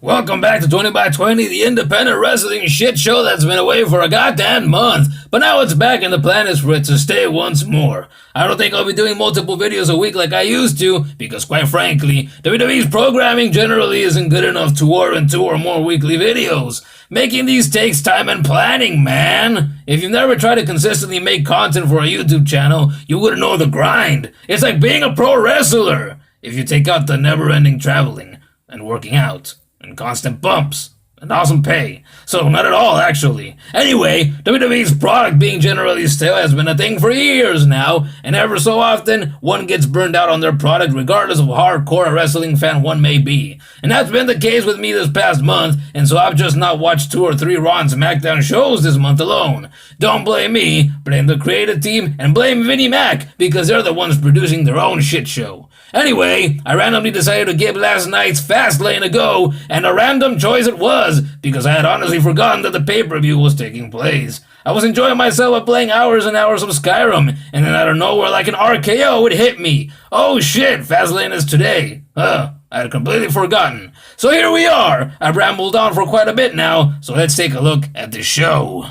Welcome back to 20 by 20, the independent wrestling shit show that's been away for a goddamn month, but now it's back and the plan is for it to stay once more. I don't think I'll be doing multiple videos a week like I used to, because quite frankly, WWE's programming generally isn't good enough to warrant 2 or more weekly videos. Making these takes time and planning, man. If you've never tried to consistently make content for a YouTube channel, you wouldn't know the grind. It's like being a pro wrestler, if you take out the never-ending traveling and working out and constant bumps and awesome pay. So not at all, actually. Anyway, WWE's product being generally stale has been a thing for years now, and ever so often, one gets burned out on their product regardless of how hardcore a wrestling fan one may be. And that's been the case with me this past month, and so I've just not watched 2 or 3 Raw and SmackDown shows this month alone. Don't blame me, blame the creative team, and blame Vinnie Mac, because they're the ones producing their own shit show. Anyway, I randomly decided to give last night's Fastlane a go, and a random choice it was, because I had honestly forgotten that the pay-per-view was taking place. I was enjoying myself by playing hours and hours of Skyrim, and then out of nowhere like an RKO it hit me. Oh shit, Fastlane is today. I had completely forgotten. So here we are. I've rambled on for quite a bit now, so let's take a look at the show.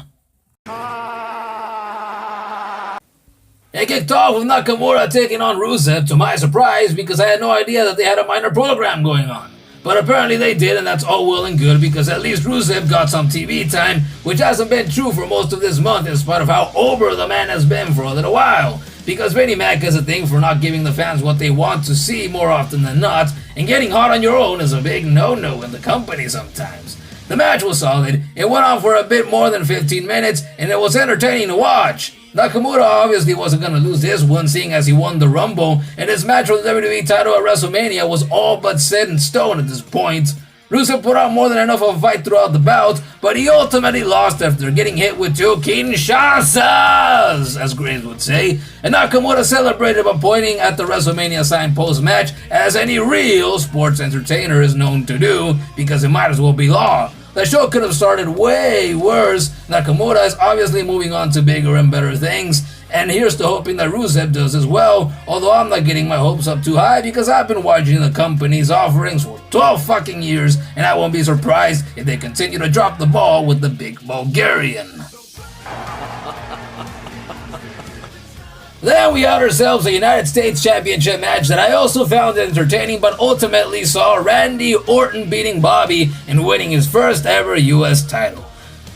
It kicked off with Nakamura taking on Rusev, to my surprise, because I had no idea that they had a minor program going on. But apparently they did, and that's all well and good, because at least Rusev got some TV time, which hasn't been true for most of this month, in spite of how over the man has been for a little while. Because Vinnie Mac has a thing for not giving the fans what they want to see more often than not, and getting hot on your own is a big no-no in the company sometimes. The match was solid, it went on for a bit more than 15 minutes, and it was entertaining to watch. Nakamura obviously wasn't going to lose this one, seeing as he won the Rumble, and his match for the WWE title at WrestleMania was all but set in stone at this point. Rusev put out more than enough of a fight throughout the bout, but he ultimately lost after getting hit with 2 Kinshasas, as Graves would say, and Nakamura celebrated by pointing at the WrestleMania sign post-match, as any real sports entertainer is known to do, because it might as well be law. The show could have started way worse. Nakamura is obviously moving on to bigger and better things, and here's to hoping that Rusev does as well, although I'm not getting my hopes up too high because I've been watching the company's offerings for 12 fucking years, and I won't be surprised if they continue to drop the ball with the big Bulgarian. Then we had ourselves a United States Championship match that I also found entertaining, but ultimately saw Randy Orton beating Bobby and winning his first ever US title.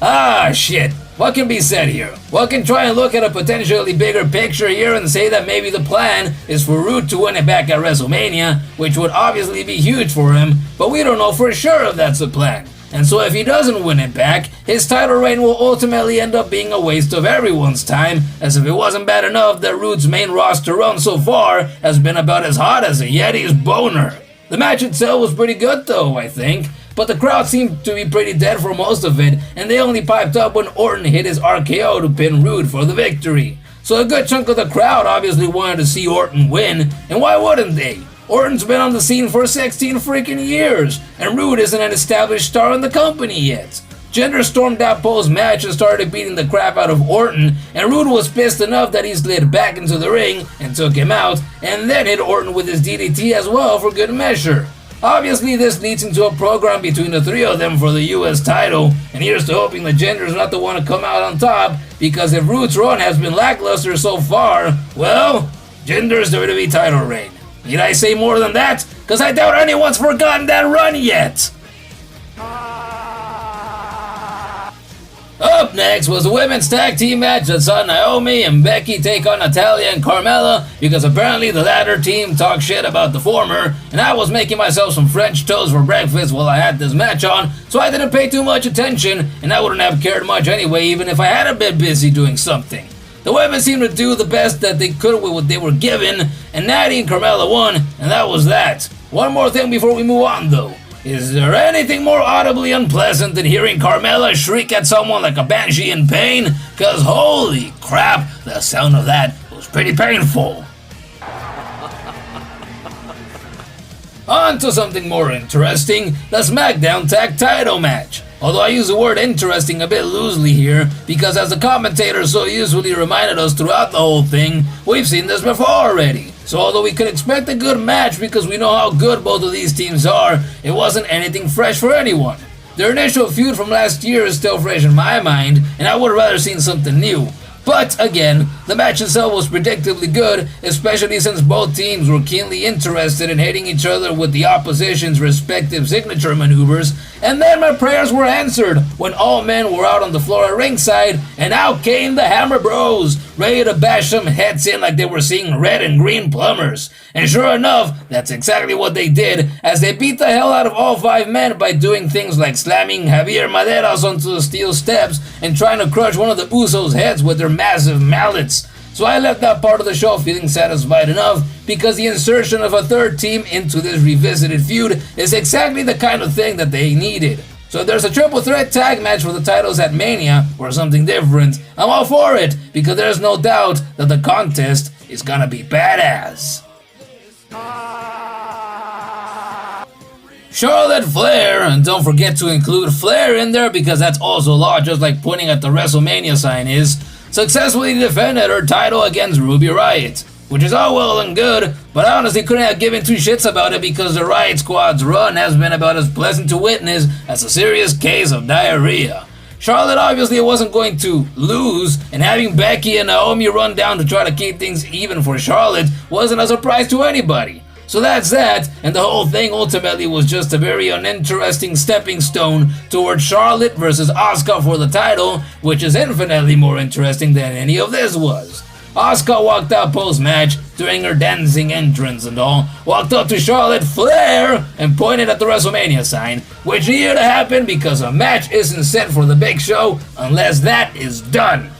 Ah shit, what can be said here? One can try and look at a potentially bigger picture here and say that maybe the plan is for Roode to win it back at WrestleMania, which would obviously be huge for him, but we don't know for sure if that's the plan. And so if he doesn't win it back, his title reign will ultimately end up being a waste of everyone's time, as if it wasn't bad enough that Roode's main roster run so far has been about as hot as a Yeti's boner. The match itself was pretty good though, I think, but the crowd seemed to be pretty dead for most of it, and they only piped up when Orton hit his RKO to pin Roode for the victory. So a good chunk of the crowd obviously wanted to see Orton win, and why wouldn't they? Orton's been on the scene for 16 freaking years, and Roode isn't an established star in the company yet. Jinder stormed out post-match and started beating the crap out of Orton, and Roode was pissed enough that he slid back into the ring and took him out, and then hit Orton with his DDT as well for good measure. Obviously this leads into a program between the 3 of them for the US title, and here's to hoping that Jinder's not the one to come out on top, because if Roode's run has been lackluster so far, well, Jinder's WWE title reign. Need I say more than that? Cause I doubt anyone's forgotten that run yet! Up next was a women's tag team match that saw Naomi and Becky take on Natalya and Carmella, because apparently the latter team talked shit about the former, and I was making myself some French toast for breakfast while I had this match on, so I didn't pay too much attention, and I wouldn't have cared much anyway even if I had been busy doing something. The women seemed to do the best that they could with what they were given, and Natty and Carmella won, and that was that. One more thing before we move on though. Is there anything more audibly unpleasant than hearing Carmella shriek at someone like a banshee in pain? Cause holy crap, the sound of that was pretty painful. On to something more interesting, the SmackDown Tag Title match. Although I use the word interesting a bit loosely here, because as the commentators so usefully reminded us throughout the whole thing, we've seen this before already. So although we could expect a good match because we know how good both of these teams are, it wasn't anything fresh for anyone. Their initial feud from last year is still fresh in my mind, and I would have rather seen something new. But again, the match itself was predictably good, especially since both teams were keenly interested in hitting each other with the opposition's respective signature maneuvers, and then my prayers were answered when all men were out on the floor at ringside, and out came the Hammer Bros, ready to bash some heads in like they were seeing red and green plumbers. And sure enough, that's exactly what they did, as they beat the hell out of all 5 men by doing things like slamming Javier Maderas onto the steel steps and trying to crush one of the Usos' heads with their massive mallets. So I left that part of the show feeling satisfied enough, because the insertion of a third team into this revisited feud is exactly the kind of thing that they needed. So if there's a triple threat tag match for the titles at Mania, or something different, I'm all for it, because there's no doubt that the contest is gonna be badass. Charlotte Flair, and don't forget to include Flair in there because that's also law, just like pointing at the WrestleMania sign is, successfully defended her title against Ruby Riott, which is all well and good, but I honestly couldn't have given 2 shits about it because the Riott Squad's run has been about as pleasant to witness as a serious case of diarrhea. Charlotte obviously wasn't going to lose, and having Becky and Naomi run down to try to keep things even for Charlotte wasn't a surprise to anybody. So that's that, and the whole thing ultimately was just a very uninteresting stepping stone towards Charlotte versus Asuka for the title, which is infinitely more interesting than any of this was. Asuka walked out post-match, doing her dancing entrance and all, walked up to Charlotte Flair and pointed at the WrestleMania sign, which needed to happen because a match isn't set for the big show unless that is done.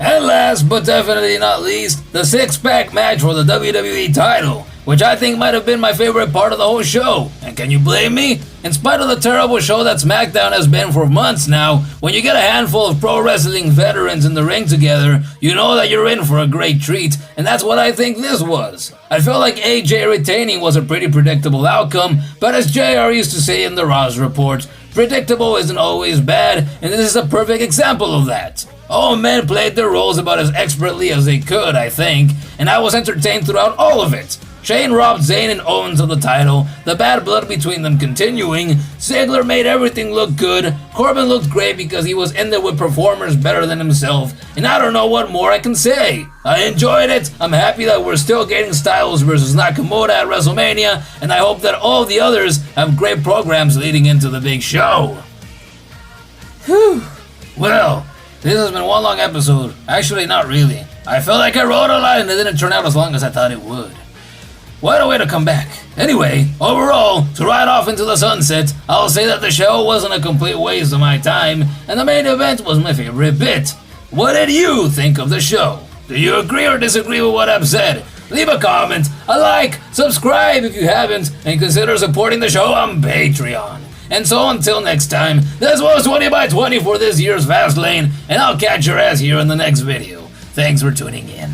And last but definitely not least, the 6-pack match for the WWE title, which I think might have been my favorite part of the whole show. And can you blame me? In spite of the terrible show that SmackDown has been for months now, when you get a handful of pro wrestling veterans in the ring together, you know that you're in for a great treat, and that's what I think this was. I felt like AJ retaining was a pretty predictable outcome, but as JR used to say in the Ross Report, predictable isn't always bad, and this is a perfect example of that. All men played their roles about as expertly as they could, I think, and I was entertained throughout all of it. Shane robbed Zayn and Owens of the title, the bad blood between them continuing, Ziggler made everything look good, Corbin looked great because he was in there with performers better than himself, and I don't know what more I can say. I enjoyed it, I'm happy that we're still getting Styles versus Nakamura at WrestleMania, and I hope that all the others have great programs leading into the big show. Whew. Well, this has been one long episode. Actually, not really. I felt like I wrote a lot and it didn't turn out as long as I thought it would. What a way to come back. Anyway, overall, to ride off into the sunset, I'll say that the show wasn't a complete waste of my time, and the main event was my favorite bit. What did you think of the show? Do you agree or disagree with what I've said? Leave a comment, a like, subscribe if you haven't, and consider supporting the show on Patreon. And so until next time, this was 20 by 20 for this year's Fastlane, and I'll catch your ass here in the next video. Thanks for tuning in.